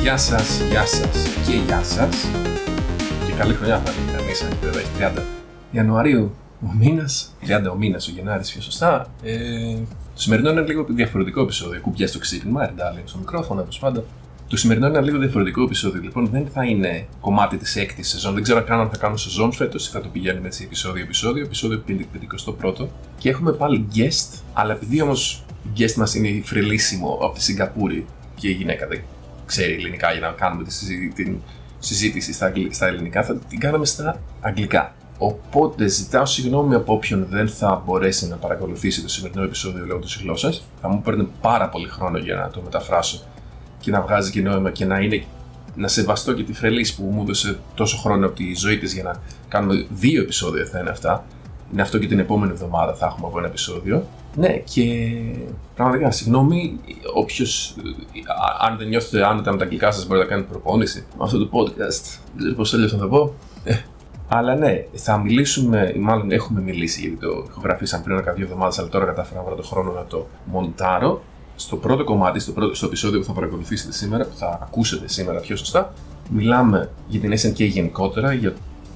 Γεια σας και γεια σας. Και καλή χρονιά θα είναι κανείς, αν βέβαια έχει 30 Ιανουαρίου ο μήνας, 30 ο μήνας, ο Γενάρης πιο σωστά. Το σημερινό είναι λίγο διαφορετικό επεισόδιο. Κουμπιά στο ξύπνημα, εντάλλει στο μικρόφωνο όπως πάντα. Το σημερινό είναι ένα λίγο διαφορετικό επεισόδιο. Λοιπόν, δεν θα είναι κομμάτι της έκτης σεζόν. Δεν ξέρω καν αν θα κάνω σεζόν φέτος ή θα το πηγαίνουμε έτσι επεισόδιο 51ο. Και έχουμε πάλι guest, αλλά επειδή όμως η guest μας είναι η Frelissimo από τη Σιγκαπούρη και η γυναίκα δεν ξέρει ελληνικά για να κάνουμε την συζήτηση στα ελληνικά, θα την κάναμε στα αγγλικά. Οπότε ζητάω συγγνώμη από όποιον δεν θα μπορέσει να παρακολουθήσει το σημερινό επεισόδιο λόγω της γλώσσας. Θα μου παίρνει πάρα πολύ χρόνο για να το μεταφράσω και να βγάζει και νόημα και να σεβαστώ και τη Φρελής που μου έδωσε τόσο χρόνο από τη ζωή της για να κάνουμε 2 επεισόδια θα είναι αυτά. Είναι αυτό και την επόμενη εβδομάδα θα έχουμε από ένα επεισόδιο. Ναι, και πραγματικά συγγνώμη, όποιος, αν δεν νιώθετε άνετα με τα αγγλικά σας μπορείτε να κάνετε προπόνηση με αυτό το podcast. Δεν ξέρω πώς θέλεις να το πω. Αλλά ναι, θα μιλήσουμε, μάλλον έχουμε μιλήσει γιατί το ηχογραφήσαμε πριν από 2 εβδομάδες, αλλά τώρα κατάφερα να βρω τον χρόνο να το μοντάρω. Στο πρώτο κομμάτι, στο επεισόδιο που θα παρακολουθήσετε σήμερα, που θα ακούσετε σήμερα πιο σωστά, μιλάμε για την SNK γενικότερα,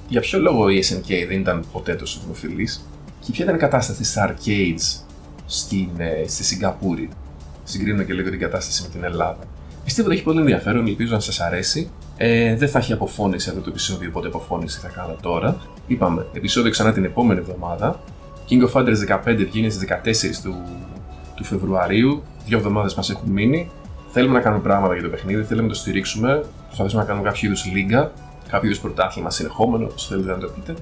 για ποιο λόγο η SNK δεν ήταν ποτέ τόσο δημοφιλής και ποια ήταν η κατάσταση στα arcades στη Σιγκαπούρη. Συγκρίνουμε και λίγο την κατάσταση με την Ελλάδα. Πιστεύω ότι έχει πολύ ενδιαφέρον, ελπίζω να σας αρέσει. Δεν θα έχει αποφώνηση αυτό το επεισόδιο, οπότε αποφώνηση θα κάνω τώρα. Είπαμε, επεισόδιο ξανά την επόμενη εβδομάδα. King of Fighters 15 βγαίνει στις 14 του Φεβρουαρίου. 2 εβδομάδες μας έχουν μείνει. Θέλουμε να κάνουμε πράγματα για το παιχνίδι, θέλουμε να το στηρίξουμε. Προσπαθήσουμε να κάνουμε κάποιο είδους λίγα, κάποιο είδους πρωτάθλημα συνεχόμενο, όπως θέλετε να το πείτε.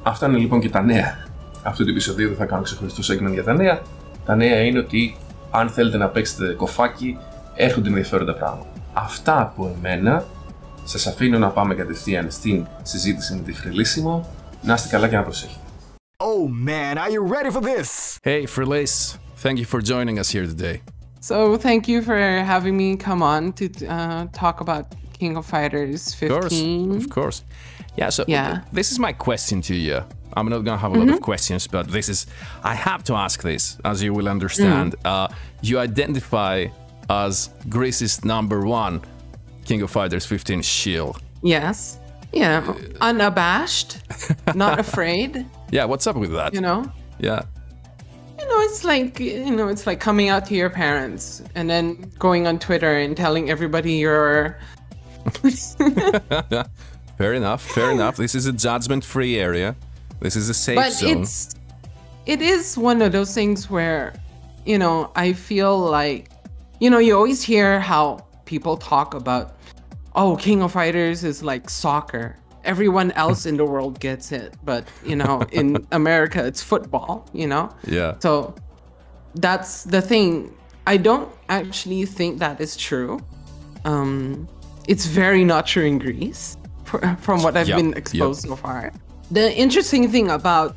Αυτά είναι λοιπόν και τα νέα αυτού του επεισοδίου. Δεν θα κάνω ξεχωριστό segment για τα νέα. Τα νέα είναι ότι αν θέλετε να παίξετε κοφάκι, έρχονται ενδιαφέροντα πράγματα. Αυτά από εμένα. Σας αφήνω να πάμε κατευθείαν στην συζήτηση με τη Frelissimo. Να είστε καλά και να προσέχετε. Oh man, are you ready for this? Hey, Freliss. Thank you for joining us here today. So thank you for having me come on to talk about King of Fighters 15. Of course. Yeah, so this is my question to you. I'm not going to have a lot of questions, but I have to ask this, as you will understand. You identify as Greece's #1 King of Fighters 15 shield. Yes. Yeah. Unabashed. Not afraid. Yeah, what's up with that? You know? Yeah. It's like coming out to your parents and then going on Twitter and telling everybody you're... Fair enough. This is a judgment-free area. This is a safe zone. It is one of those things where, I feel like, you always hear how people talk about, oh, King of Fighters is like soccer. Everyone else in the world gets it, but, in America, it's football, Yeah. So that's the thing. I don't actually think that is true. It's very not true in Greece, from what I've been exposed so far. The interesting thing about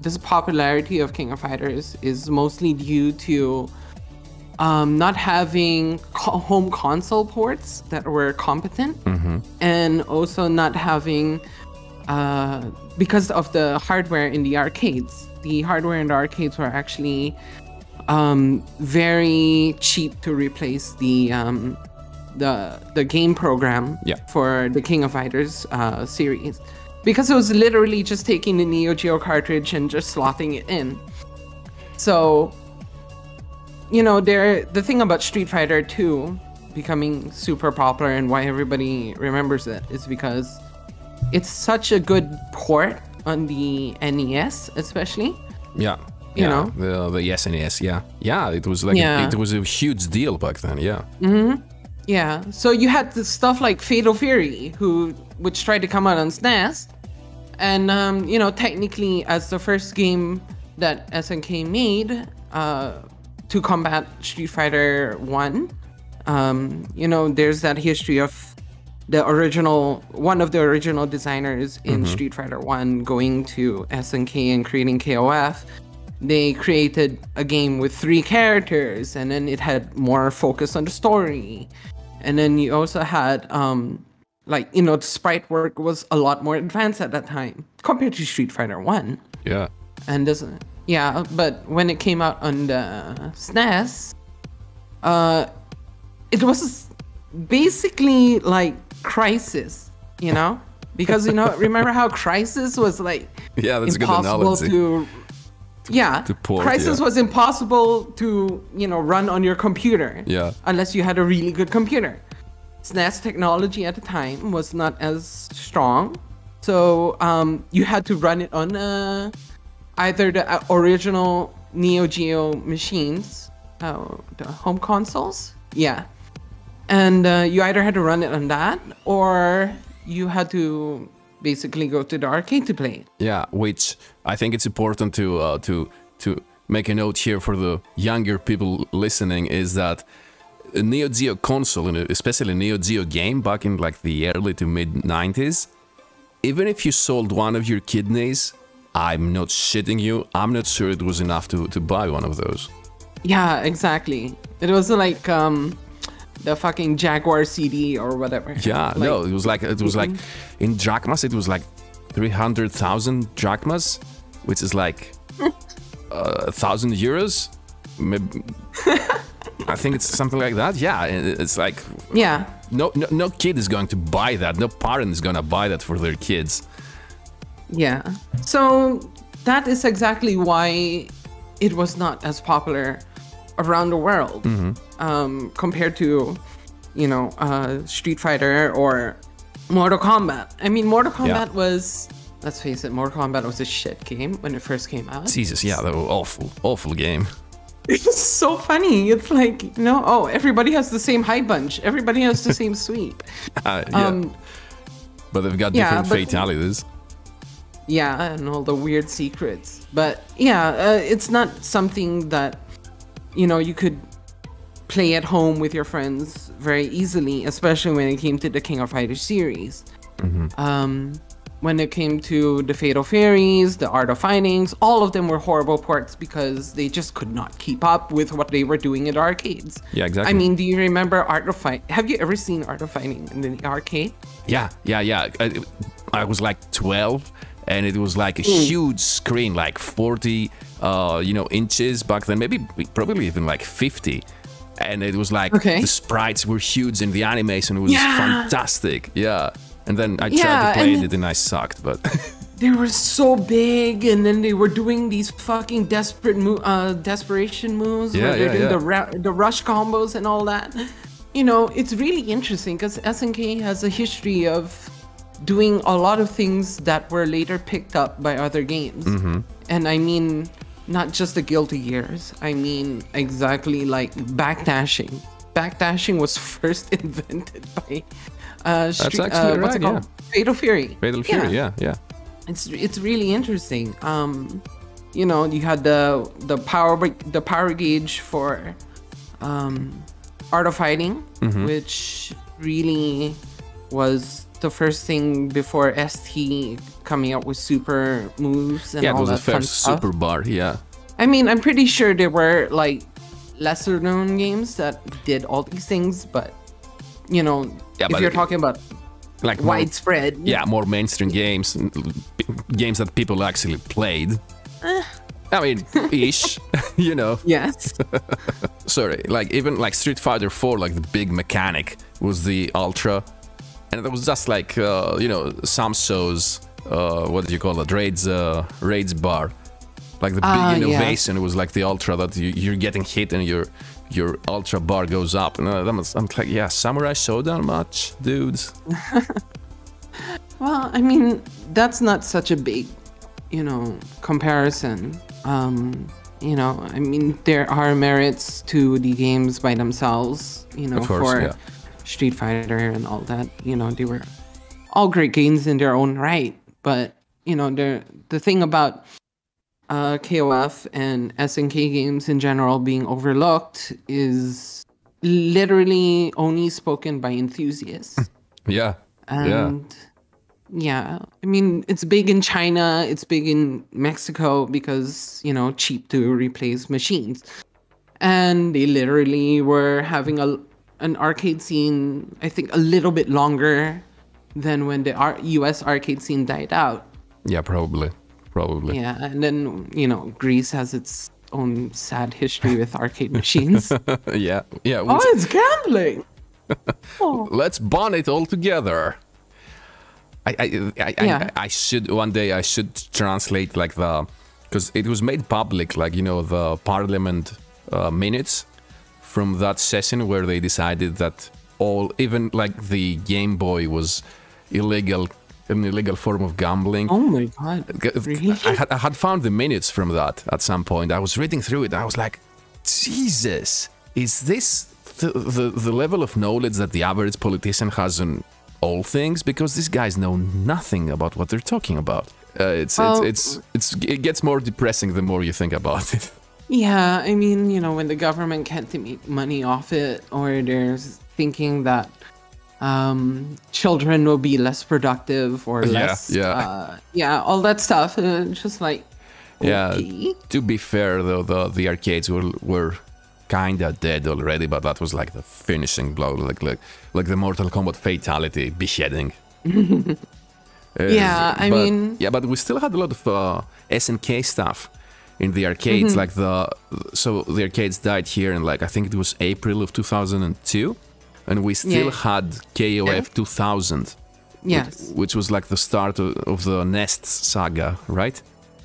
this popularity of King of Fighters is mostly due to not having home console ports that were competent, and also not having, because of the hardware in the arcades. The hardware in the arcades were actually very cheap to replace the game program for the King of Fighters series, because it was literally just taking the Neo Geo cartridge and just slotting it in. So, the thing about Street Fighter 2 becoming super popular and why everybody remembers it is because it's such a good port on the NES, especially. Yeah. The SNES, yeah. It was it was a huge deal back then, yeah. Yeah, so you had the stuff like Fatal Fury, which tried to come out on SNES, and technically as the first game that SNK made to combat Street Fighter 1, there's that history of one of the original designers in Street Fighter 1 going to SNK and creating KOF. They created a game with 3 characters, and then it had more focus on the story. And then you also had, the sprite work was a lot more advanced at that time compared to Street Fighter 1. Yeah. And but when it came out on the SNES, it was basically like Crisis, you know? Because, you know, remember how Crisis was like that's impossible a good analogy. to port, Crisis was impossible to, you know, run on your computer. Yeah. Unless you had a really good computer. SNES technology at the time was not as strong. So you had to run it on either the original Neo Geo machines, the home consoles. Yeah. And you either had to run it on that, or you had to basically go to the arcade to play it. Yeah, which I think it's important to make a note here for the younger people listening, is that a Neo Geo console, and especially a Neo Geo game back in like the early to mid 90s, even if you sold one of your kidneys, I'm not shitting you, I'm not sure it was enough to buy one of those. Yeah, exactly. It was like the fucking Jaguar CD or whatever. Yeah, like, no, it was like in drachmas, it was like 300,000 drachmas, which is like 1,000 euros. Maybe, I think it's something like that. Yeah, it's like no kid is going to buy that. No parent is going to buy that for their kids. Yeah. So that is exactly why it was not as popular around the world compared to, you know, Street Fighter or Mortal Kombat. I mean, Mortal Kombat was, let's face it, Mortal Kombat was a shit game when it first came out. Jesus, yeah, that was awful game. It's so funny. It's like, you know, oh, everybody has the same high bunch. Everybody has the same sweep. But they've got different fatalities. Yeah, and all the weird secrets. But yeah, it's not something that, you know, you could play at home with your friends very easily, especially when it came to the King of Fighters series. When it came to the Fatal Furies, the Art of Fightings, all of them were horrible ports because they just could not keep up with what they were doing in arcades. Yeah, exactly. I mean, do you remember Art of Fight? Have you ever seen Art of Fighting in the arcade? Yeah. I was like 12, and it was like a huge screen, like 40, inches back then, probably even like 50. And it was like the sprites were huge and the animation was fantastic. Yeah. And then I tried to play it and I sucked, but they were so big, and then they were doing these fucking desperation moves where they're doing the rush combos and all that. You know, it's really interesting because SNK has a history of doing a lot of things that were later picked up by other games. And I mean, not just the Guilty Gears. I mean, exactly like backdashing. Backdashing was first invented by that's actually what's it called? Fatal Fury. Fatal Fury, yeah. It's really interesting. You know, you had the power gauge for Art of Fighting, which really was the first thing before ST coming up with super moves and all that. Yeah, it was the fun first stuff. super bar. Yeah. I mean, I'm pretty sure there were like lesser known games that did all these things, but you know, if you're talking about like widespread, more mainstream games that people actually played. I mean, ish, you know. Yes. Sorry, like even like Street Fighter 4, like the big mechanic was the Ultra, and it was just like Samso's what do you call it, raids bar, like the big innovation. It was like the Ultra that you're getting hit and your Ultra bar goes up, and I'm like, Samurai Showdown match, dudes. Well, I mean, that's not such a big, comparison. I mean, there are merits to the games by themselves, of course, for Street Fighter and all that. They were all great games in their own right. But, the thing about KOF and SNK games in general being overlooked is literally only spoken by enthusiasts. I mean, it's big in China, it's big in Mexico because, cheap to replace machines. And they literally were having an arcade scene, I think, a little bit longer than when the US arcade scene died out. Yeah, probably. Yeah, and then, Greece has its own sad history with arcade machines. Yeah. Oh, it's gambling! Let's bond it all together. I should one day I should translate like because it was made public, like, you know, the parliament minutes from that session where they decided that even like the Game Boy was illegal, an illegal form of gambling. Oh my God! Really? I had found the minutes from that at some point. I was reading through it. I was like, Jesus, is this the level of knowledge that the average politician has on all things? Because these guys know nothing about what they're talking about. It gets more depressing the more you think about it. Yeah, I mean, you know, when the government can't make money off it, or they're thinking that children will be less productive or less, all that stuff. Just like, okay. Yeah. To be fair, though, the arcades were kinda dead already, but that was like the finishing blow, like the Mortal Kombat fatality, beheading. But we still had a lot of SNK stuff in the arcades. Like so the arcades died here in, like, I think it was April of 2002, and we still had KOF 2000. Yes, which was like the start of the Nest saga, right?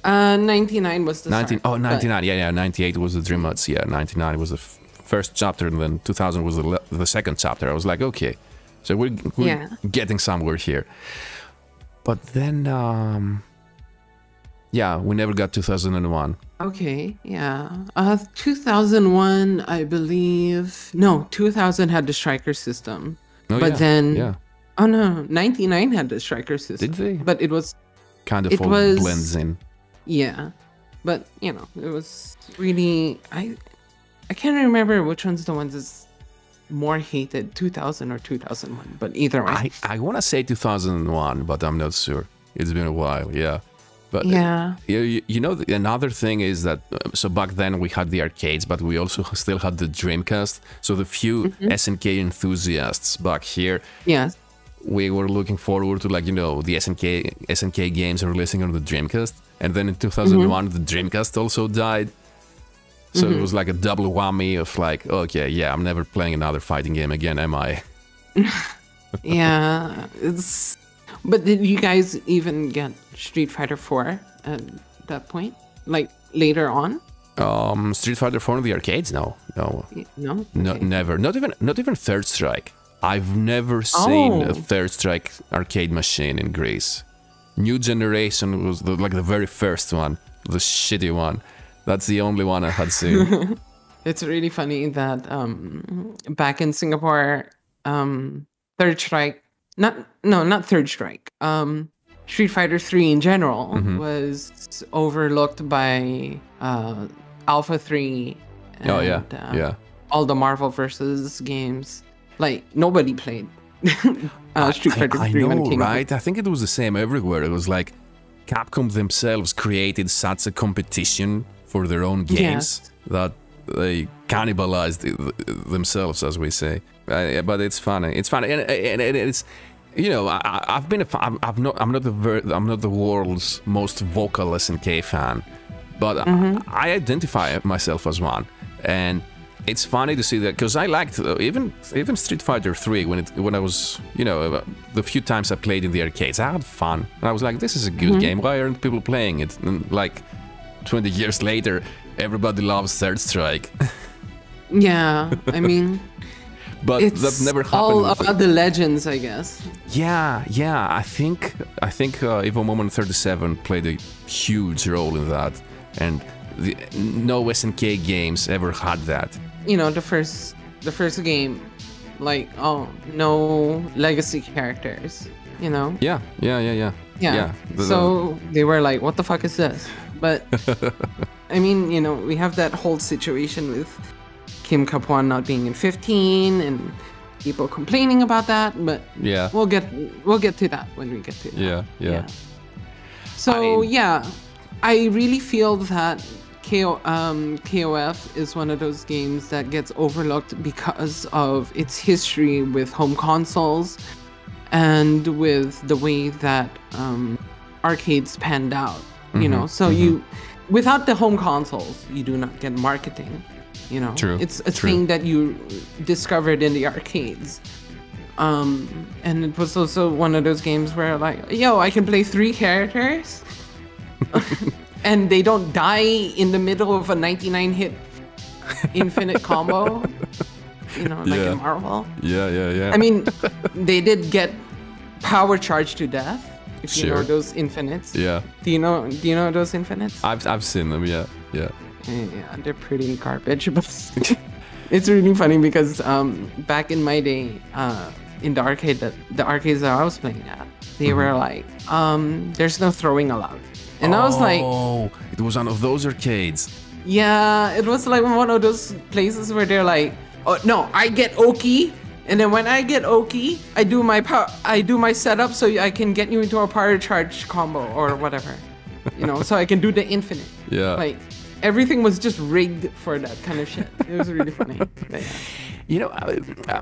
99 was the start. Oh, 99, yeah, 98 was the Dreamouts, 99 was the first chapter, and then 2000 was the second chapter. I was like, okay, so we're getting somewhere here. But then, we never got 2001. Okay, 2001, I believe, no, 2000 had the striker system. Oh, but then, oh no, 99 had the striker system. Did they? But it was... Kind of all blends in. Yeah, but, you know, it was really... I can't remember which one's the ones that's more hated, 2000 or 2001, but either way. I want to say 2001, but I'm not sure. It's been a while, yeah. But you know, another thing is that, so back then we had the arcades, but we also still had the Dreamcast. So the few SNK enthusiasts back here, we were looking forward to, like, you know, the SNK games releasing on the Dreamcast. And then in 2001, the Dreamcast also died. So it was like a double whammy of like, okay, yeah, I'm never playing another fighting game again, am I? It's... But did you guys even get Street Fighter 4 at that point? Like, later on? Street Fighter 4 in the arcades? No. Okay. Never. Not even Third Strike. I've never seen a Third Strike arcade machine in Greece. New Generation was the very first one, the shitty one. That's the only one I had seen. It's really funny that back in Singapore, Third Strike, not Third Strike, Street Fighter 3 in general was overlooked by Alpha 3 and all the Marvel vs. games. Like, nobody played Street Fighter 3 when it came out. Right? I think it was the same everywhere. It was like Capcom themselves created such a competition for their own games that they cannibalized themselves, as we say. But it's funny. It's funny, and it's, you know, I'm not the world's most vocal SNK fan, but I identify myself as one, and it's funny to see that, because I liked even Street Fighter 3 when I was, you know, the few times I played in the arcades, I had fun, and I was like, this is a good game. Why aren't people playing it? And like 20 years later, everybody loves Third Strike. Yeah, I mean, but that never happened. All about the legends, I guess. Yeah. I think Evo Moment 37 played a huge role in that, and no SNK games ever had that. You know, the first game, like, no legacy characters, you know? Yeah. So they were like, what the fuck is this? But, I mean, you know, we have that whole situation with Kim Kapuan not being in 15 and people complaining about that, but we'll get to that when we get to that. Yeah. So, I really feel that KOF is one of those games that gets overlooked because of its history with home consoles and with the way that arcades panned out. You know, so without the home consoles, you do not get marketing. You know, True. it's a thing that you discovered in the arcades. And it was also one of those games where like, yo, I can play 3 characters and they don't die in the middle of a 99 hit infinite combo, you know, like in Marvel. Yeah. I mean, they did get power charged to death, if you know those infinites. Yeah. Do you know those infinites? I've seen them, yeah. Yeah, they're pretty garbage, but it's really funny because back in my day, in the arcades that I was playing at, they were like, there's no throwing allowed. And I was like, oh, it was one of those arcades. Yeah, it was like one of those places where they're like, oh no, I get Oki, and then when I get Oki, I do my setup so I can get you into a power charge combo or whatever, you know, so I can do the infinite. Yeah. Like everything was just rigged for that kind of shit. It was really funny. But yeah. You know,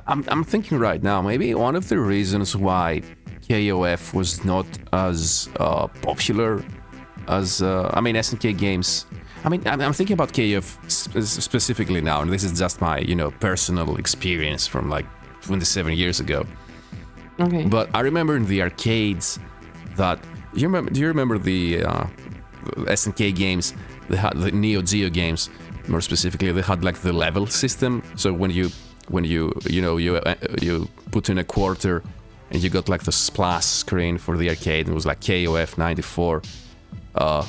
I'm thinking right now, maybe one of the reasons why KOF was not as popular as, I mean, SNK games. I mean, I'm thinking about KOF specifically now, and this is just my, you know, personal experience from like 27 years ago. Okay. But I remember in the arcades that, do you remember the SNK games? They had the Neo Geo games, more specifically, they had like the level system. So when you put in a quarter and you got like the splash screen for the arcade, it was like KOF 94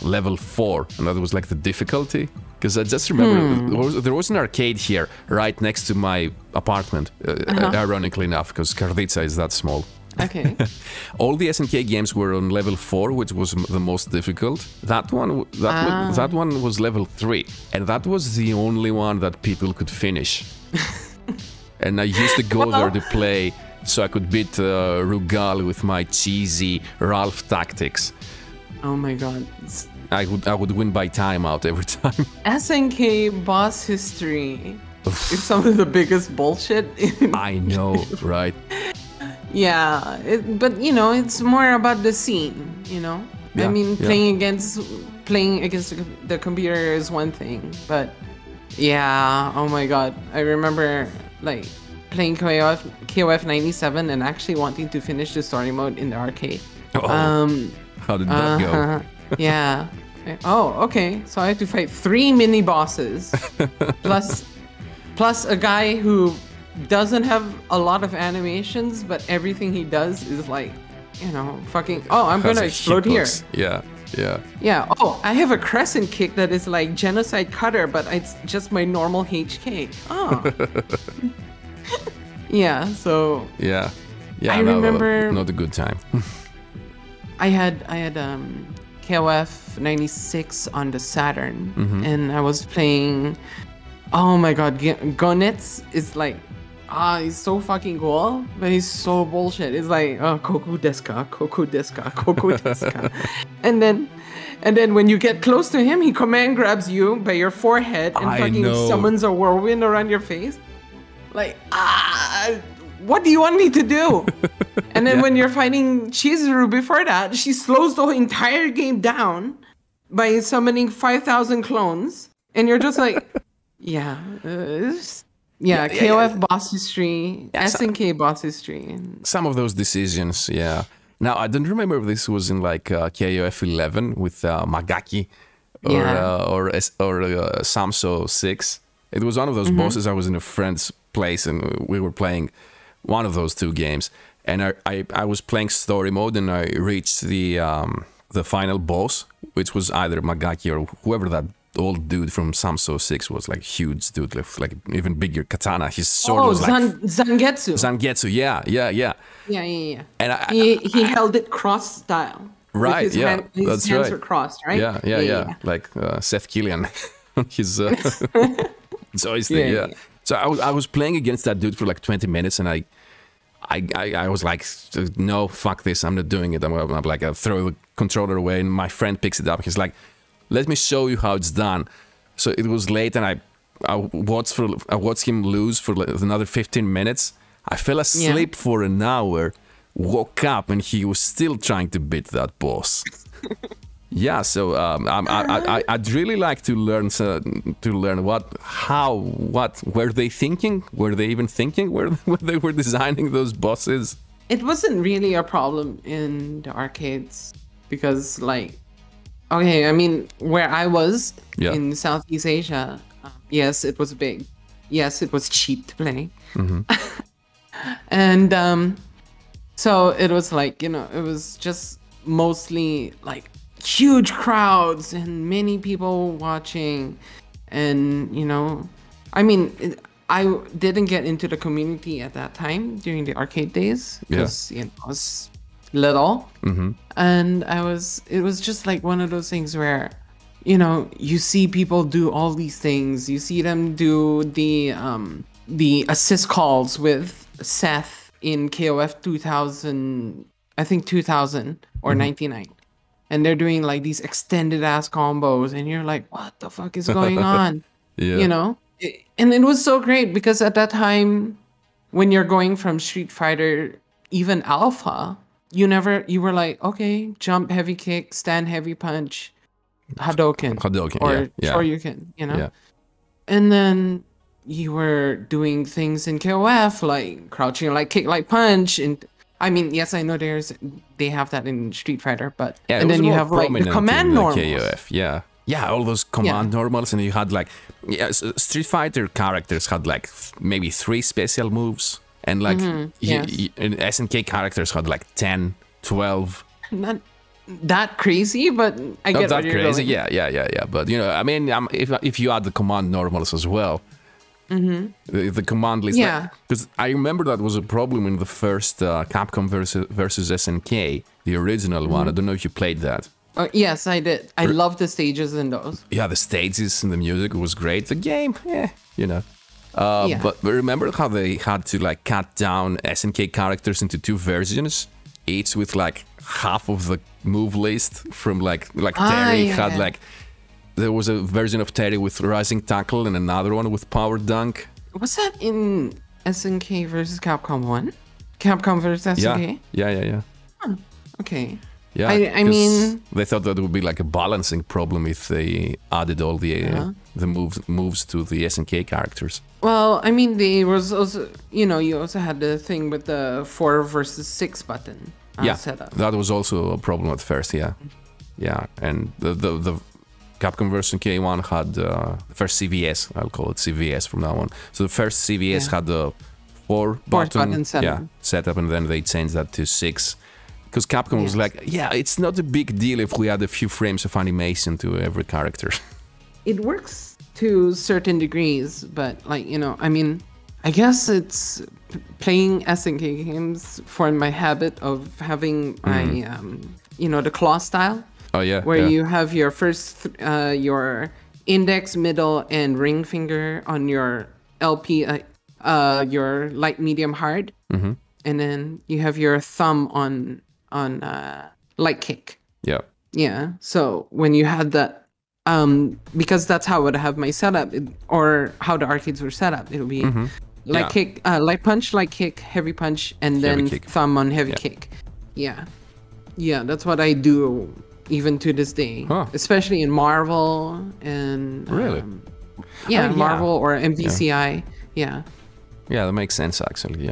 level 4, and that was like the difficulty. Because I just remember there was an arcade here right next to my apartment, ironically enough, because Karditsa is that small. Okay. All the SNK games were on level 4, which was the most difficult. That one was level 3, and that was the only one that people could finish. And I used to go there to play, so I could beat Rugal with my cheesy Ralph tactics. Oh my god. I would win by timeout every time. SNK Boss History is some of the biggest bullshit. I know, right? Yeah, but you know, it's more about the scene, you know? Yeah, I mean, yeah. playing against the computer is one thing, but yeah, oh my god. I remember like playing KOF 97 and actually wanting to finish the story mode in the arcade. Oh, how did that go? Yeah. Oh, okay. So I have to fight 3 mini bosses plus a guy who doesn't have a lot of animations, but everything he does is like, you know, fucking, oh, I'm gonna explode here. Yeah. Yeah. Oh, I have a crescent kick that is like genocide cutter, but it's just my normal HK. Oh. Yeah, so Yeah. I remember not a good time. I had KOF 96 on the Saturn, and I was playing. Oh my god, Gonitz is like, he's so fucking cool, but he's so bullshit. It's like, Koku deska, Koku deska, Koku deska, and then when you get close to him, he command grabs you by your forehead and fucking summons a whirlwind around your face. Like, what do you want me to do? And then when you're fighting Chizuru before that, she slows the entire game down by summoning 5,000 clones. And you're just like, KOF Boss History, SNK Boss History. Some of those decisions, yeah. Now, I don't remember if this was in like KOF 11 with Magaki or Samso 6. It was one of those bosses. I was in a friend's place and we were playing one of those 2 games. And I was playing story mode and I reached the final boss, which was either Magaki or whoever that old dude from Samso 6 was, like huge dude, like even bigger katana. His sword was like Zangetsu. Zangetsu, yeah. Yeah. And he held it cross style. Right, his hands were crossed, right? Yeah. Like Seth Killian. His joystick, yeah. So I was playing against that dude for like 20 minutes, and I was like, no, fuck this, I'm not doing it. I'm like, I throw the controller away, and my friend picks it up. He's like, let me show you how it's done. So it was late, and I watched him lose for like another 15 minutes. I fell asleep for an hour, woke up, and he was still trying to beat that boss. Yeah, so I'd really like to learn what were they thinking? Were they even thinking when they were designing those bosses? It wasn't really a problem in the arcades because, like, okay, I mean, where I was in Southeast Asia, yes, it was big. Yes, it was cheap to play. And so it was like, you know, it was just mostly like huge crowds and many people watching. And, you know, I mean, I didn't get into the community at that time during the arcade days because, you know, I was little. And it was just like one of those things where, you know, you see people do all these things. You see them do the assist calls with Seth in KOF 2000, I think 2000 or 99. And they're doing like these extended ass combos and you're like, what the fuck is going on? You know? And it was so great because at that time, when you're going from Street Fighter, even Alpha, you were like, okay, jump, heavy kick, stand, heavy punch, Hadouken, or Shoryuken, you know? And then you were doing things in KOF, like crouching, like kick, like punch. And I mean, yes, I know they have that in Street Fighter, but and then you have like the command normals. KOF, yeah, all those command normals, and you had like Street Fighter characters had like maybe 3 special moves, and like and SNK characters had like 10, 12. Not that crazy, but I get not that crazy. Going. Yeah. But you know, I mean, if you add the command normals as well, the command list. Because I remember that was a problem in the first Capcom versus SNK, the original one. I don't know if you played that. Yes, I did. I love the stages in those. Yeah, the stages and the music was great. The game, you know. But remember how they had to like cut down SNK characters into 2 versions, each with like half of the move list from like Terry had like, there was a version of Terry with rising tackle and another one with power dunk. Was that in SNK versus Capcom 1? Capcom versus SNK? Yeah. Oh, okay. Yeah, I mean, they thought that would be like a balancing problem if they added all the moves to the SNK characters. Well, I mean, there was also, you know, you also had the thing with the 4 versus 6 button setup. That was also a problem at first. Yeah, and the Capcom versus SNK one had the first CVS. I'll call it CVS from now on. So the first CVS had the 4 button setup, and then they changed that to 6. Because Capcom was like, it's not a big deal if we add a few frames of animation to every character. It works to certain degrees, but like, you know, I mean, I guess it's playing SNK games for my habit of having my, you know, the claw style. Oh, yeah. Where you have your first, your index, middle, and ring finger on your LP, your light, medium, hard. And then you have your thumb on light kick. Yeah. So when you had that, because that's how I would have my setup, or how the arcades were set up, it'll be light kick, light punch, light kick, heavy punch, and then thumb on heavy kick. Yeah, that's what I do even to this day, especially in Marvel and Marvel or MVCI. Yeah, that makes sense actually.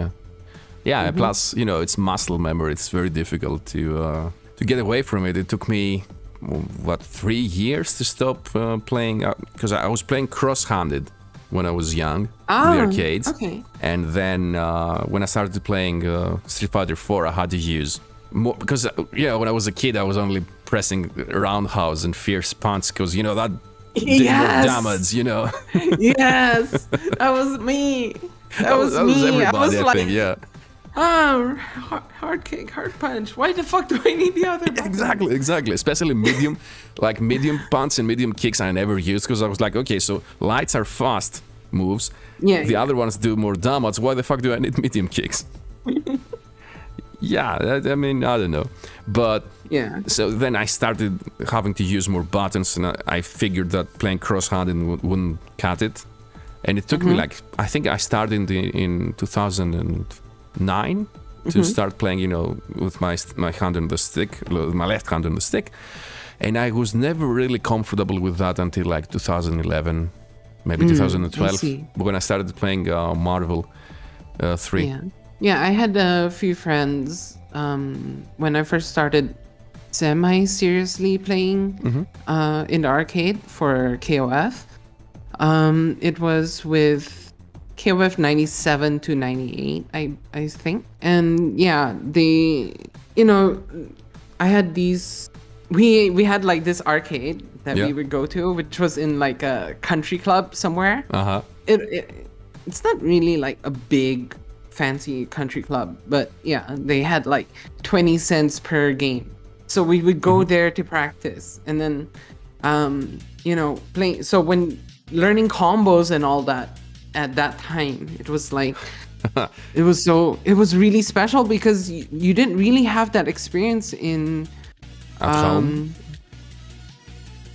Yeah, plus, you know, it's muscle memory. It's very difficult to get away from it. It took me, 3 years to stop playing, because I was playing cross-handed when I was young in the arcades. Okay. And then when I started playing Street Fighter 4, I had to use more, because, when I was a kid, I was only pressing roundhouse and fierce punch, because, you know, that did more damage, you know. Yes, that was me. That was me. Everybody, I think, hard kick, hard punch. Why the fuck do I need the other button? Exactly. Especially medium, like medium punch and medium kicks I never used, because I was like, okay, so lights are fast moves. The other ones do more damage. Why the fuck do I need medium kicks? I mean, I don't know. But so then I started having to use more buttons, and I figured that playing cross-handed wouldn't cut it. And it took me like, I think I started in 2009 to start playing, you know, with my hand on the stick, my left hand on the stick. And I was never really comfortable with that until like 2011, maybe 2012, when I started playing Marvel 3. Yeah, I had a few friends when I first started semi-seriously playing in the arcade for KOF. It was with KOF 97 to 98, I think. And yeah, I had these, we had like this arcade that we would go to, which was in like a country club somewhere. It's not really like a big fancy country club, but yeah, they had like 20 cents per game. So we would go there to practice, and then, playing. So when learning combos and all that at that time, it was like, it was really special because you didn't really have that experience in. Home?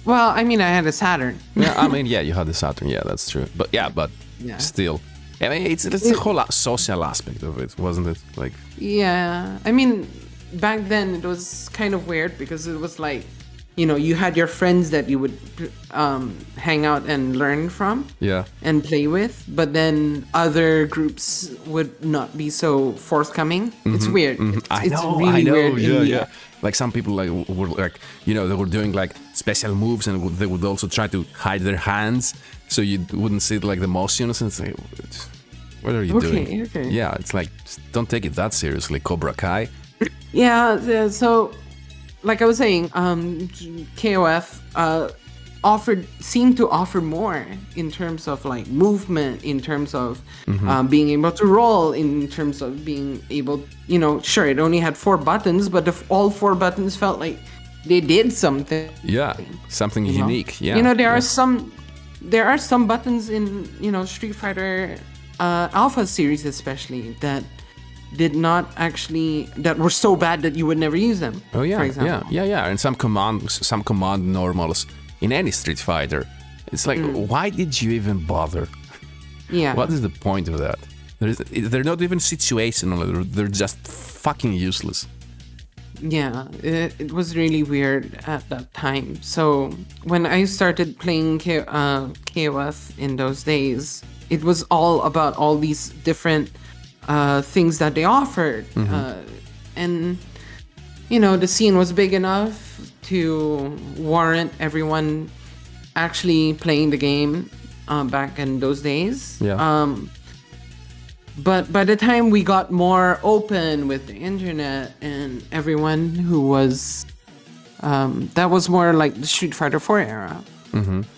Well, I mean, I had a Saturn. Yeah, you had a Saturn. Yeah, that's true. But still, I mean, it's the whole social aspect of it, wasn't it? Like. Yeah, I mean. Back then it was kind of weird because it was like, you had your friends that you would hang out and learn from and play with, but then other groups would not be so forthcoming. It's weird. I know. Weird. Yeah. Like some people were like, they were doing like special moves, and they would also try to hide their hands so you wouldn't see like the motions, and say, what are you doing? Okay. Yeah, it's like, don't take it that seriously, Cobra Kai. Yeah, so like I was saying, KOF seemed to offer more in terms of like movement, in terms of being able to roll, in terms of being able, sure, it only had 4 buttons, but all 4 buttons felt like they did something. Yeah, something unique. Yeah, there are some buttons in Street Fighter Alpha series especially that did not actually, that were so bad that you would never use them. Oh yeah, for example. Yeah. And some command normals in any Street Fighter, it's like, why did you even bother? Yeah. What is the point of that? They're not even situational. They're just fucking useless. Yeah, it was really weird at that time. So when I started playing KOF in those days, it was all about all these different things that they offered, and the scene was big enough to warrant everyone actually playing the game back in those days. But by the time we got more open with the internet and everyone who was that was more like the Street Fighter 4 era,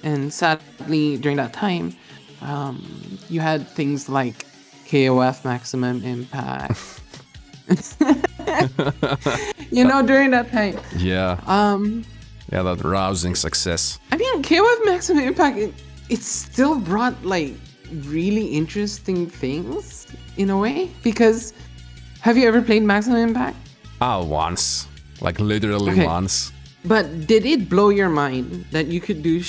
and sadly during that time you had things like Kof Maximum Impact. During that time. Yeah. That rousing success. I mean, Kof Maximum Impact, it still brought like really interesting things in a way, because have you ever played Maximum Impact? Once. Like literally once. But did it blow your mind that you could do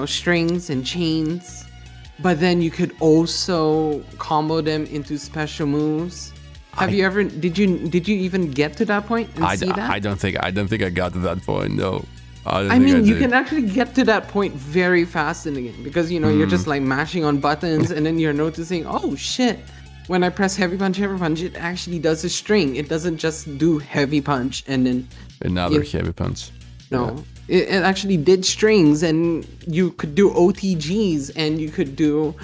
strings and chains, but then you could also combo them into special moves? Did you even get to that point and see that? I don't think I got to that point, no. I mean, you can actually get to that point very fast in the game, because you're just like mashing on buttons and then you're noticing, oh shit, when I press heavy punch, it actually does a string. It doesn't just do heavy punch and then another heavy punch. No. It actually did strings, and you could do OTGs, and you could do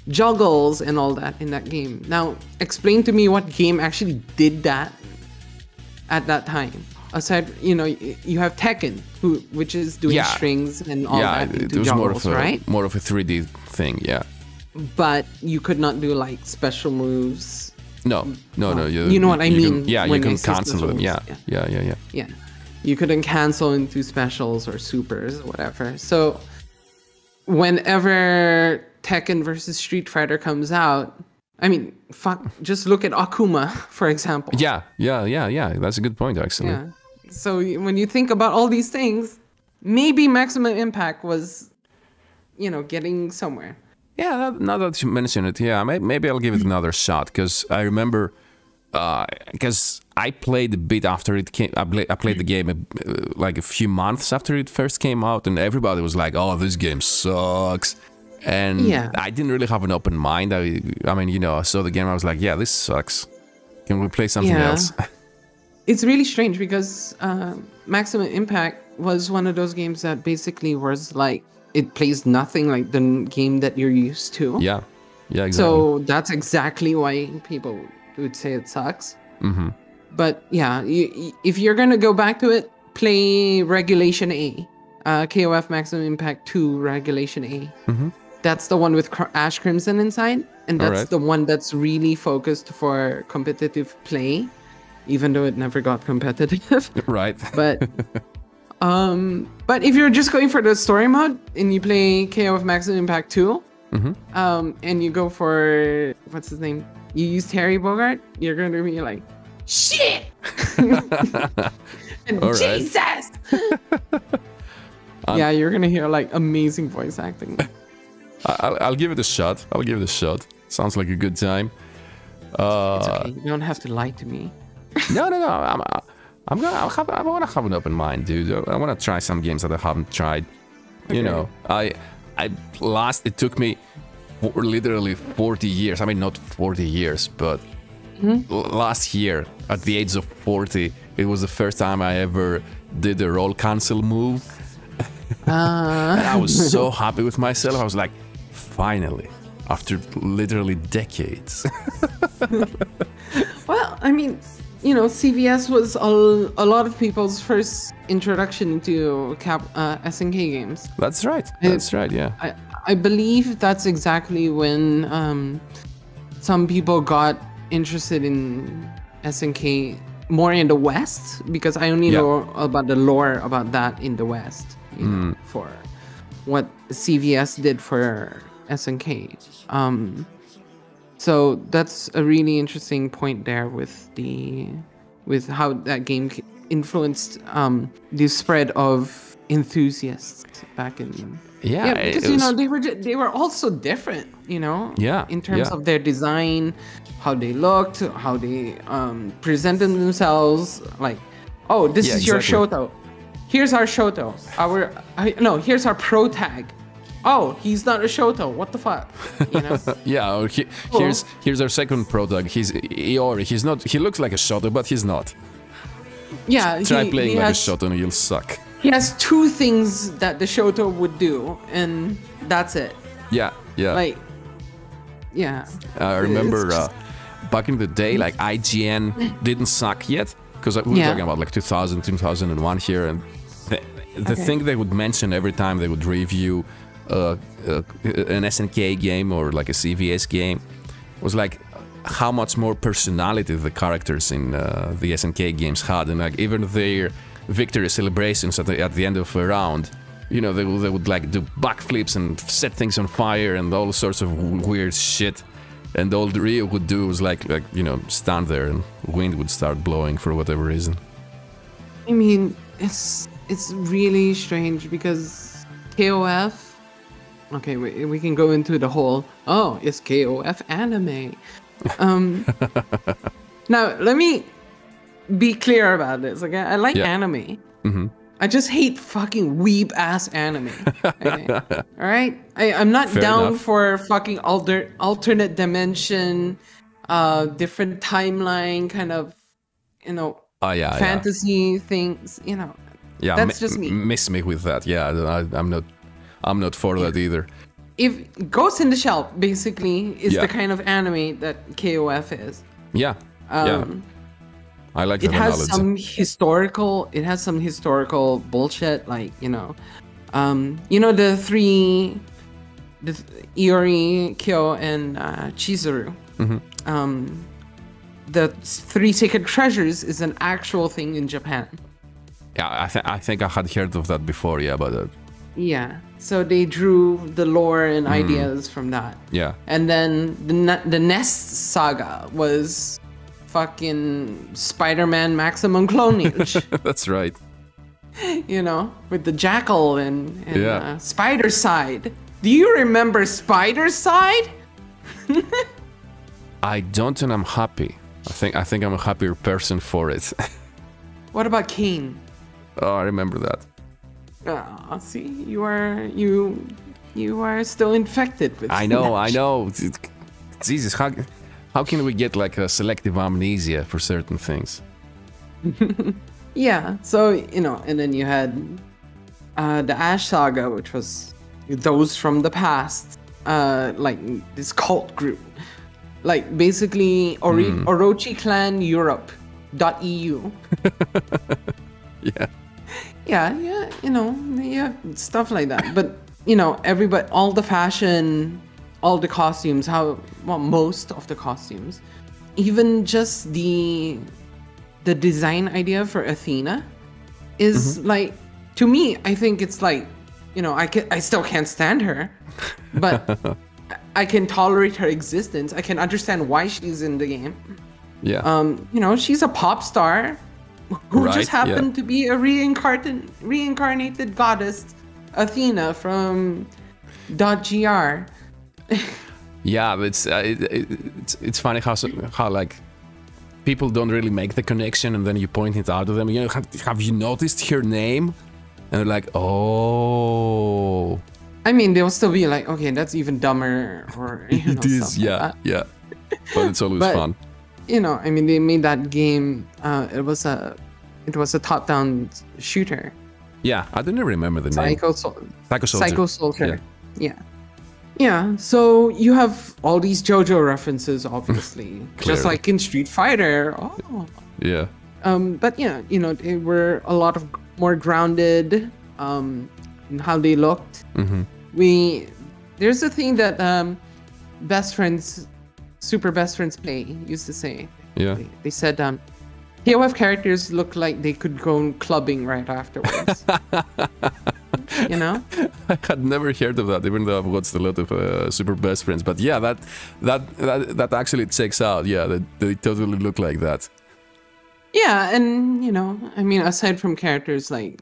juggles and all that in that game. Now, explain to me what game actually did that at that time. Aside, you have Tekken, which is doing strings and all that into juggles, right? More of a 3D thing, yeah. But you could not do like special moves. No. You know what I mean? You can cancel them. Yeah. You couldn't cancel into specials or supers, whatever. So whenever Tekken versus Street Fighter comes out, I mean, just look at Akuma, for example. Yeah. That's a good point, actually. Yeah. So when you think about all these things, maybe Maximum Impact was, getting somewhere. Yeah, now that you mention it, maybe I'll give it another shot, because I remember because I played a bit after it came. I played the game like a few months after it first came out, and everybody was like, "Oh, this game sucks." And I didn't really have an open mind. I mean, you know, I saw the game. I was like, "Yeah, this sucks. Can we play something else?" It's really strange because Maximum Impact was one of those games that basically was like it plays nothing like the game that you're used to. Yeah, exactly. So that's exactly why people would say it sucks. But yeah, if you're gonna go back to it, play Regulation A, KOF Maximum Impact 2 Regulation A. That's the one with Ash Crimson inside, and that's the one that's really focused for competitive play, even though it never got competitive. Right. But if you're just going for the story mode and you play KOF Maximum Impact 2, and you go for what's his name? You use Terry Bogard, you're gonna be like, shit! And Jesus! Yeah, you're gonna hear like amazing voice acting. I'll give it a shot. Sounds like a good time. It's okay. You don't have to lie to me. No. I want to have an open mind, dude. I want to try some games that I haven't tried. You know, it took me literally 40 years. I mean, not 40 years, but last year, at the age of 40, it was the first time I ever did a roll cancel move. And I was so happy with myself. I was like, finally, after literally decades. Well, I mean, you know, CVS was a lot of people's first introduction into SNK games. That's right. Yeah. I believe that's exactly when some people got interested in SNK more in the West, because I only know about the lore about that in the West, you know, for what CVS did for SNK. So that's a really interesting point there with how that game influenced the spread of enthusiasts back in. Because you know they were also different, you know. In terms of their design, how they looked, how they presented themselves. Like, oh, this is your Shoto. Here's our Shoto. Here's our pro tag. Oh, he's not a Shoto. What the fuck? You know? Here's our second pro tag. He's not. He looks like a Shoto, but he's not. Yeah. Try playing like a Shoto and you'll suck. He has two things that the Shoto would do, and that's it. Yeah. Like, I remember back in the day, like IGN didn't suck yet, because we were talking about like 2000, 2001 here, and the thing they would mention every time they would review an SNK game or like a CVS game was like how much more personality the characters in the SNK games had, and like even their victory celebrations at the end of a round, you know, they would like do backflips and set things on fire and all sorts of weird shit, and all the Ryo would do was like you know, stand there and wind would start blowing for whatever reason. I mean, it's really strange because KOF. Okay, we can go into the whole, it's KOF anime. Now, let me be clear about this, okay? I like anime. I just hate fucking weeb-ass anime. Okay? Alright? I'm not Fair down enough. for fucking alternate dimension, different timeline kind of, you know, fantasy things, you know. Yeah, that's just me. Miss me with that. Yeah, I'm not for that either. If Ghost in the Shell basically is the kind of anime that KOF is. Yeah. I like that it has analogy. It has some historical bullshit, like, you know, the Iori, Kyo, and Chizuru. The three sacred treasures is an actual thing in Japan. Yeah, I think I had heard of that before. Yeah, but yeah, so they drew the lore and ideas from that. Yeah, and then the Nest Saga was fucking Spider-Man Maximum Clonage. That's right. You know, with the Jackal and Spider Side. Do you remember Spider Side? I don't, and I'm happy. I think I'm a happier person for it. What about Cain? Oh, I remember that. See, you are still infected with I know. Jesus, how can we get like a selective amnesia for certain things? Yeah, so, you know, and then you had the Ash Saga, which was those from the past, like this cult group. Like basically Orochi Clan Europe.eu. Yeah. Yeah, you know, yeah, stuff like that. But, you know, everybody, all the fashion, all the costumes, most of the costumes, even just the design idea for Athena is like, to me, I think it's like, you know, I still can't stand her, but I can tolerate her existence. I can understand why she's in the game. Yeah. You know, she's a pop star who just happened to be a reincarnated goddess, Athena from .gr. Yeah, it's funny how like people don't really make the connection, and then you point it out to them. You know, have you noticed her name? And they're like, oh. I mean, they'll still be like, okay, that's even dumber, or you know, it is, yeah, yeah. But it's always fun. You know, I mean, they made that game. It was a top-down shooter. Yeah, I didn't remember the name. Psycho Soldier. Yeah. So you have all these JoJo references, obviously, just like in Street Fighter. Oh. Yeah. But yeah, you know, they were a lot of more grounded in how they looked. There's a thing that super best friends play used to say. Yeah. They said KOF characters look like they could go clubbing right afterwards. You know? I had never heard of that, even though I've watched a lot of super best friends. But yeah, that actually checks out. Yeah, they totally look like that. Yeah, and you know, I mean, aside from characters like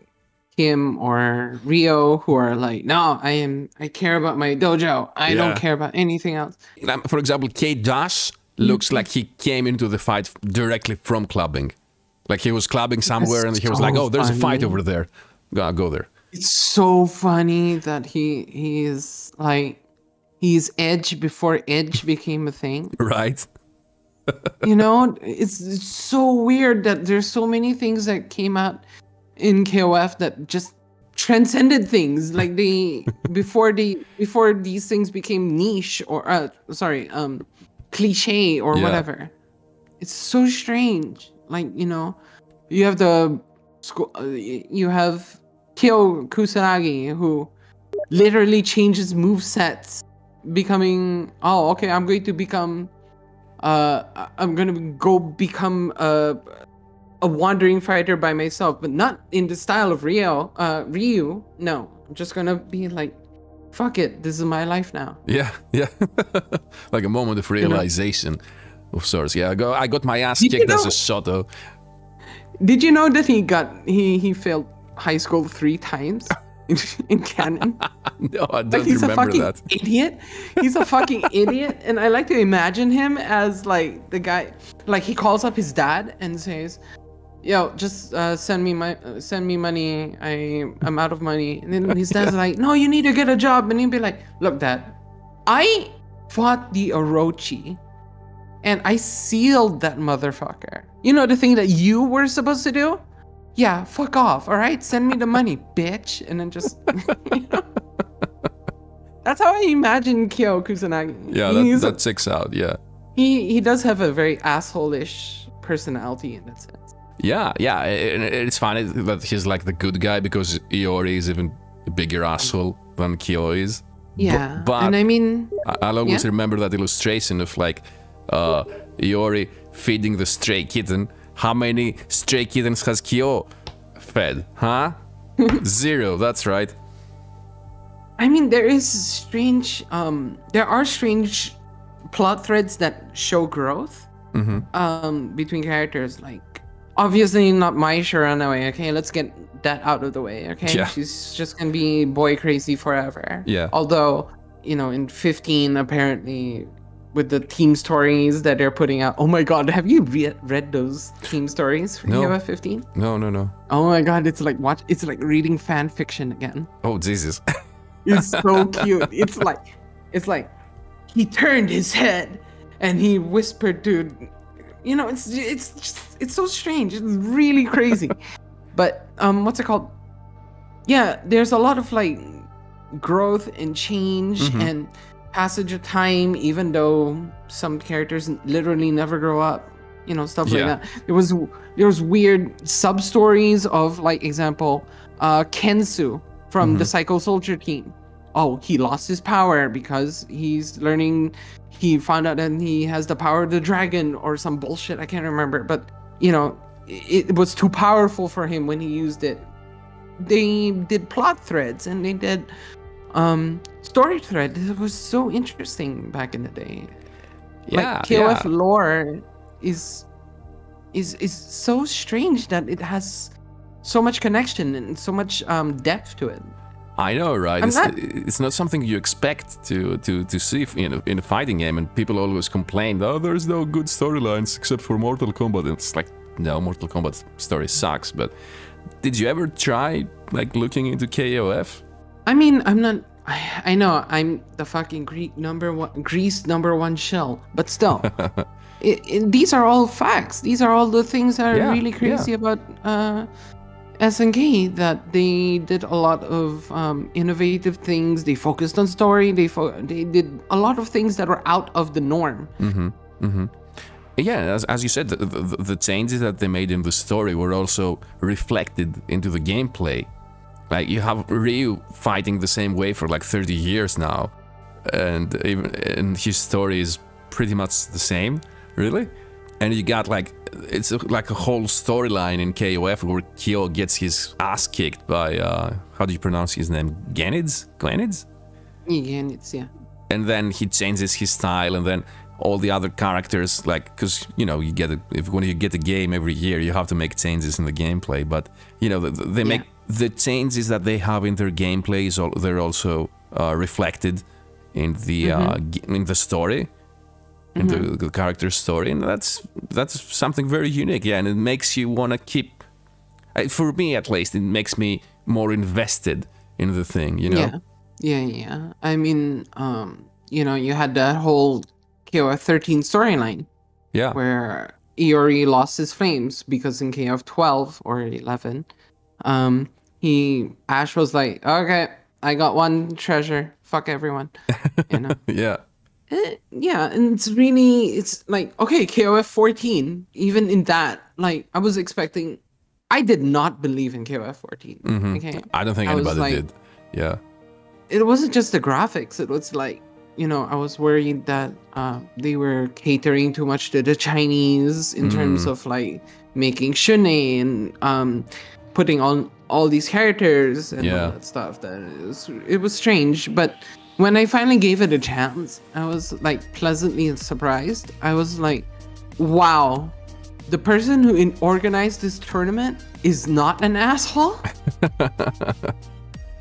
Kim or Rio, who are like, no, I care about my dojo. I don't care about anything else. For example, K-Dash looks like he came into the fight directly from clubbing. Like he was clubbing somewhere and he was like, oh, there's a fight over there. Go there. It's so funny that he is like, he's Edge before Edge became a thing. Right. You know, it's so weird that there's so many things that came out in KOF that just transcended things. Like before these things became niche or cliche or whatever. It's so strange. Like, you know, you have Kyo Kusanagi, who literally changes movesets, becoming, oh, okay, I'm going to become a wandering fighter by myself, but not in the style of Ryu. No, I'm just gonna be like, fuck it, this is my life now. Yeah. Like a moment of realization, of sorts. Yeah, I got my ass kicked as a Shoto. Did you know that he failed high school 3 times in canon? No, I don't remember that. Idiot. He's a fucking idiot, and I like to imagine him as like the guy, like he calls up his dad and says, yo, just send me money. I'm out of money. And then his dad's like, no, you need to get a job. And he'd be like, look, Dad, I fought the Orochi and I sealed that motherfucker. You know the thing that you were supposed to do? Yeah, fuck off, all right? Send me the money, bitch. And then just, you know? That's how I imagine Kyo Kusanagi. Yeah, that checks out, yeah. He does have a very asshole-ish personality in that sense. Yeah, and it's funny that he's like the good guy because Iori is even a bigger asshole than Kyo is. Yeah, but and I mean... I'll always remember that illustration of like Iori feeding the stray kitten. How many stray kittens has Kyo fed, huh? 0, that's right. I mean, there is strange... there are strange plot threads that show growth between characters, like... Obviously not Mai Shiranui, okay? Let's get that out of the way, okay? Yeah. She's just gonna be boy crazy forever. Yeah. Although, you know, in 15, apparently, with the team stories that they're putting out. Oh my god, have you read those team stories for KOF 15? No. Oh my god, it's like reading fan fiction again. Oh Jesus. It's so cute. It's like he turned his head and he whispered to, you know, it's so strange. It's really crazy. But what's it called? Yeah, there's a lot of like growth and change and passage of time, even though some characters literally never grow up, you know, stuff like that. There was weird sub stories of, like, example, Kensu from the Psycho Soldier team. Oh, he lost his power because he's learning. He found out that he has the power of the dragon or some bullshit. I can't remember, but you know, it was too powerful for him when he used it. They did plot threads and they did story thread. It was so interesting back in the day. Like KOF lore is so strange that it has so much connection and so much depth to it. I know, right? It's not something you expect to see, you know, in a fighting game, and people always complain, oh, there's no good storylines except for Mortal Kombat. And it's like, no, Mortal Kombat story sucks. But did you ever try like looking into KOF? I mean, I know I'm the fucking Greece number one shell, but still, these are all facts. These are all the things that are really crazy about SNK, that they did a lot of innovative things. They focused on story. They did a lot of things that were out of the norm. Yeah, as you said, the changes that they made in the story were also reflected into the gameplay. Like, you have Ryu fighting the same way for like 30 years now, and his story is pretty much the same, really. And you got like, it's like a whole storyline in KOF where Kyo gets his ass kicked by, how do you pronounce his name? Genids? Genids, yeah. And then he changes his style, and then all the other characters, like, because, you know, when you get a game every year, you have to make changes in the gameplay. But, you know, they make the changes that they have in their gameplay, they're also reflected in the story. In the character story, and that's something very unique, and it makes you want to keep, for me at least, it makes me more invested in the thing, you know? Yeah. I mean, you know, you had that whole KOF 13 storyline, where Iori lost his flames because in KOF 12 or 11, Ash was like, okay, I got one treasure, fuck everyone, you know? And it's like, okay, KOF 14, even in that, like, I did not believe in KOF 14. Okay, I don't think anybody did. It wasn't just the graphics. It was like, you know, I was worried that they were catering too much to the Chinese in terms of like making shune and putting on all these characters and all that stuff. It was strange, but when I finally gave it a chance, I was like pleasantly surprised. I was like, wow, the person who organized this tournament is not an asshole?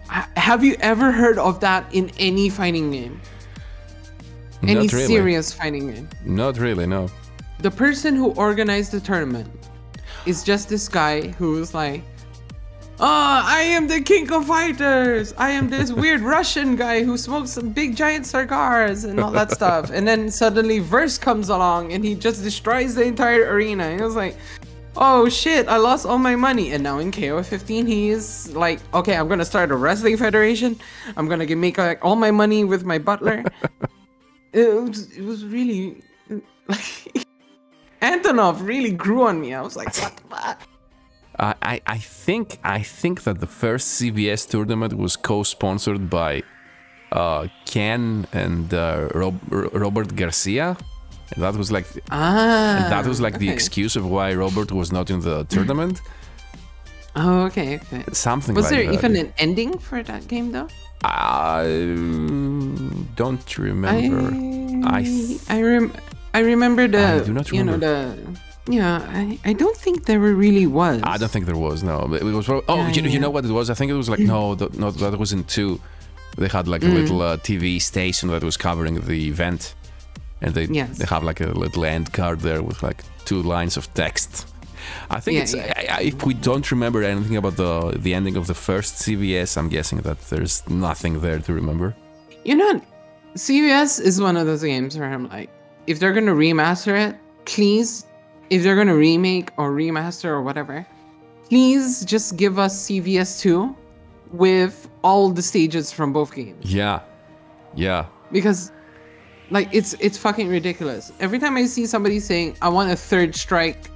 Have you ever heard of that in any fighting game? Any serious fighting game? Not really, no. The person who organized the tournament is just this guy who's like, I am the king of fighters. I am this weird Russian guy who smokes some big giant cigars and all that stuff. And then suddenly Verse comes along and he just destroys the entire arena. And I was like, oh shit, I lost all my money. And now in KOF 15, he is like, okay, I'm going to start a wrestling federation. I'm going to make like, all my money with my butler. It was really, like, Antonov really grew on me. I was like, what the fuck? I think that the first CVS tournament was co-sponsored by Ken and Robert Garcia, and that was like the excuse of why Robert was not in the tournament. Oh, okay. Something was like that. Was there even an ending for that game though? I don't remember. I remember the. I do not remember. You know, I don't think there really was. I don't think there was. No, it was. You know what it was? I think it was like that wasn't 2. They had like a little TV station that was covering the event. and they have like a little end card there with like 2 lines of text. I think if we don't remember anything about the ending of the first CVS, I'm guessing that there's nothing there to remember. You know, CVS is one of those games where I'm like, if they're gonna remaster it, please, if they're gonna remake or remaster or whatever, please just give us CVS 2 with all the stages from both games. Yeah. Because like it's fucking ridiculous. Every time I see somebody saying, I want a Third Strike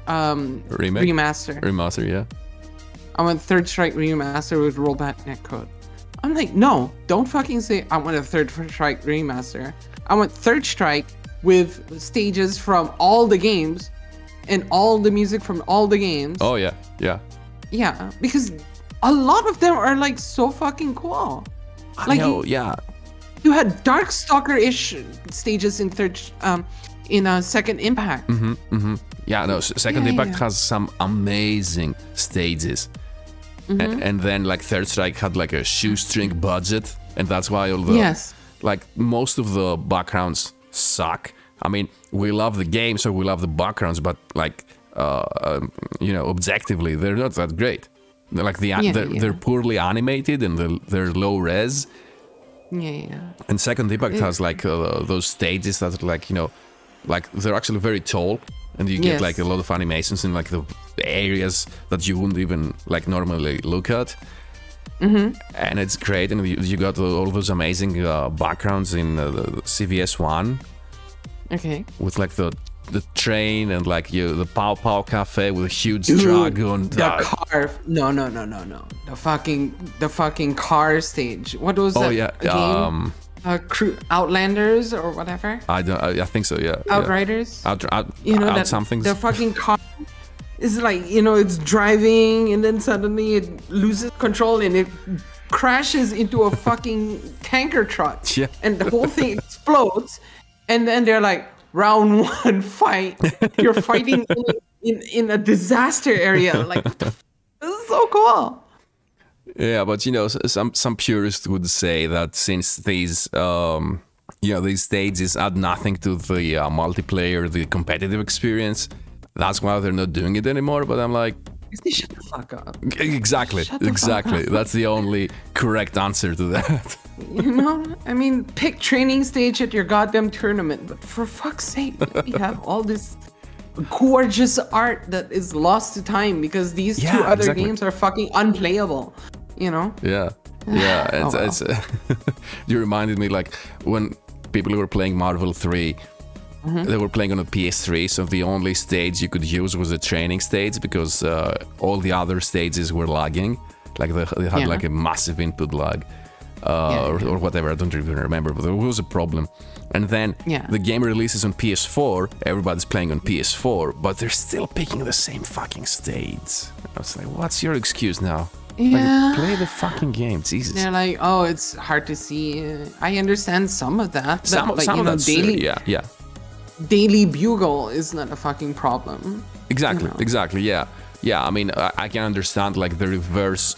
remaster, yeah. I want Third Strike remaster with rollback netcode. I'm like, no, don't fucking say I want a Third Strike remaster. I want Third Strike with stages from all the games and all the music from all the games. Oh yeah. Yeah, because a lot of them are like so fucking cool. I know, yeah. You had Darkstalker-ish stages in Second Impact. Yeah, no, Second Impact has some amazing stages. And then like Third Strike had like a shoestring budget, and that's why all the like most of the backgrounds suck. I mean, we love the game, so we love the backgrounds, but like you know, objectively, they're not that great. They're like they're poorly animated and they're low res. Yeah. And Second Impact has like those stages that are like, you know, like they're actually very tall, and you get like a lot of animations in like the areas that you wouldn't even like normally look at. And it's great, and you got all those amazing backgrounds in the CVS 1. Okay. With like the train and like the Pow Pow Cafe with a huge dragon. The car. No. The fucking car stage. What was that? Oh yeah. Outlanders or whatever. I think so. Yeah. Outriders. Out something. The fucking car is like, you know, it's driving and then suddenly it loses control and it crashes into a fucking tanker truck. Yeah. And the whole thing explodes. And then they're like, round 1 fight. You're fighting in a disaster area. Like, this is so cool. Yeah, but you know, some purists would say that since these these stages add nothing to the multiplayer, the competitive experience, that's why they're not doing it anymore. But I'm like, shut the fuck up. Exactly. That's the only correct answer to that. You know, I mean, pick training stage at your goddamn tournament, but for fuck's sake, we have all this gorgeous art that is lost to time because these two other games are fucking unplayable, you know? Yeah. It's you reminded me, like, when people were playing Marvel 3, they were playing on a PS3, so the only stage you could use was the training stage because all the other stages were lagging. Like, they had like a massive input lag. Or whatever, I don't even remember, but there was a problem. And then the game releases on PS4, everybody's playing on PS4, but they're still picking the same fucking stage. I was like, what's your excuse now? Yeah. Like, play the fucking game, Jesus. They're like, oh, it's hard to see. I understand some of that. Some of that, daily, yeah. Daily Bugle is not a fucking problem. Exactly, yeah. I mean, I can understand like the reverse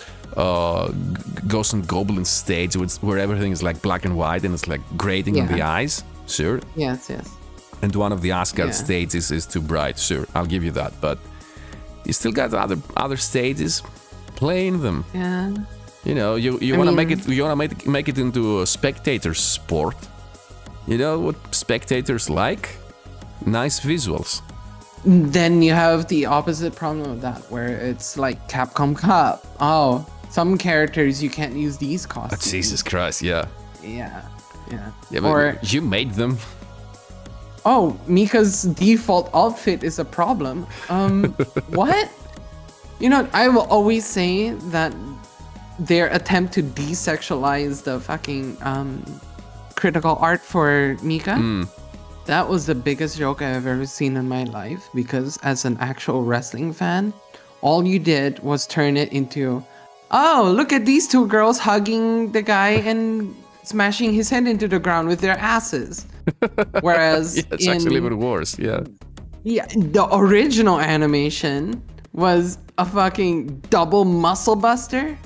Ghosts and Goblins stage where everything is like black and white and it's like grating in the eyes. Sure. Yes. And one of the Asgard stages is too bright. Sure, I'll give you that. But you still got other stages. Playing them. Yeah. You know, you want to make it. You want to make it into a spectator sport. You know what spectators like? Nice visuals. Then you have the opposite problem of that, where it's like Capcom Cup. Oh, some characters you can't use these costumes. Jesus Christ, yeah. Yeah, or you made them. Oh, Mika's default outfit is a problem. What? You know, I will always say that their attempt to desexualize the fucking critical art for Mika. That was the biggest joke I've ever seen in my life, because as an actual wrestling fan, all you did was turn it into, oh, look at these two girls hugging the guy and smashing his head into the ground with their asses. Whereas it's actually even worse, yeah. Yeah, the original animation was a fucking double muscle buster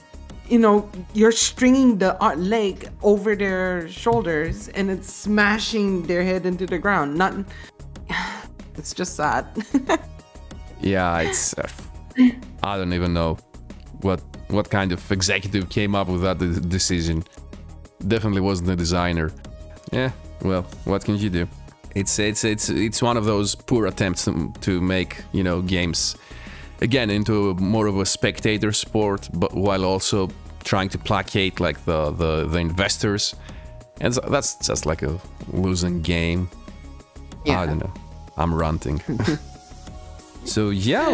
you know, you're stringing the leg over their shoulders and it's smashing their head into the ground. Not, it's just sad. Yeah, it's I don't even know what kind of executive came up with that decision. Definitely wasn't the designer. Yeah, well, what can you do? It's one of those poor attempts to make, you know, games again into more of a spectator sport, but while also trying to placate like the investors, and that's just like a losing game. Yeah. I don't know. I'm ranting. So yeah,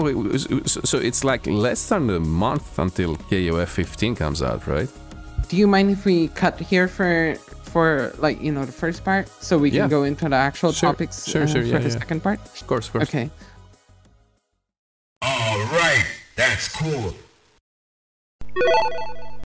so it's like less than a month until KOF 15 comes out, right? Do you mind if we cut here for like, you know, the first part, so we can go into the actual topics for the second part? Of course. Okay. All right, that's cool.